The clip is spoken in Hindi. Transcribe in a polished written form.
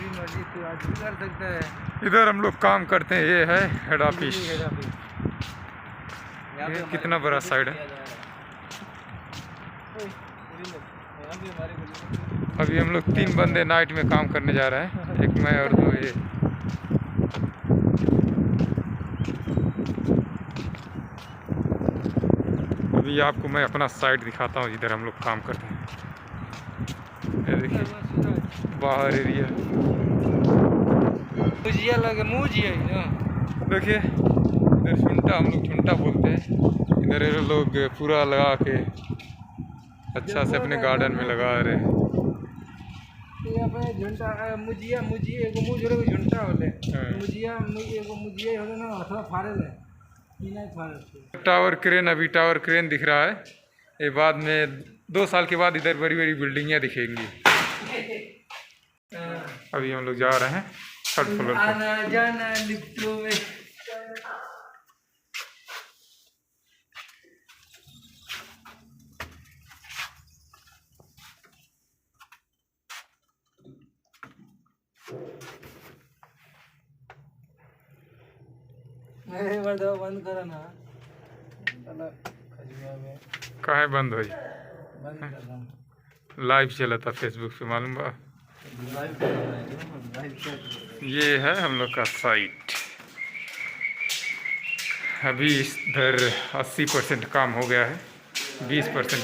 तेरी मर्जी, तू आज भी कर सकता है। इधर हम लोग काम करते हैं, ये है हेड ऑफिस। ये कितना बड़ा साइड है। अभी हम लोग 3 बंदे नाइट में काम करने जा रहे हैं, एक मैं और 2 ये। अभी आपको मैं अपना साइड दिखाता हूँ जिधर हम लोग काम करते हैं। ये देखिए बाहर एरिया, मुझिया लगे मुझिया ना। देखिए इधर झुंटा, हम लोग झुंटा बोलते हैं। इधर ये लोग पूरा लगा के अच्छा से अपने गार्डन में लगा रहे हैं। यहाँ पे झुंटा मुझिया मुझिया एगो मुझ रे झुंटा होले मुझिया एगो मुझिया होले ना, अथवा फाड़े ले नहीं फाड़े। टावर क्रेन, अभी टावर क्रेन दिख रहा है। ये बाद में 2 साल के बाद इधर बड़ी बड़ी बिल्डिंगें दिखेंगी। अभी हम लोग जा रहे हैं 3rd फ्लोर पे। आना जाना लिफ्टों में। नहीं बंद करा ना, काहे बंद हो बंद कर लाइव चला था फेसबुक पे, मालूम बा। ये है हम लोग का साइट। अभी इधर 80% काम हो गया है, 20%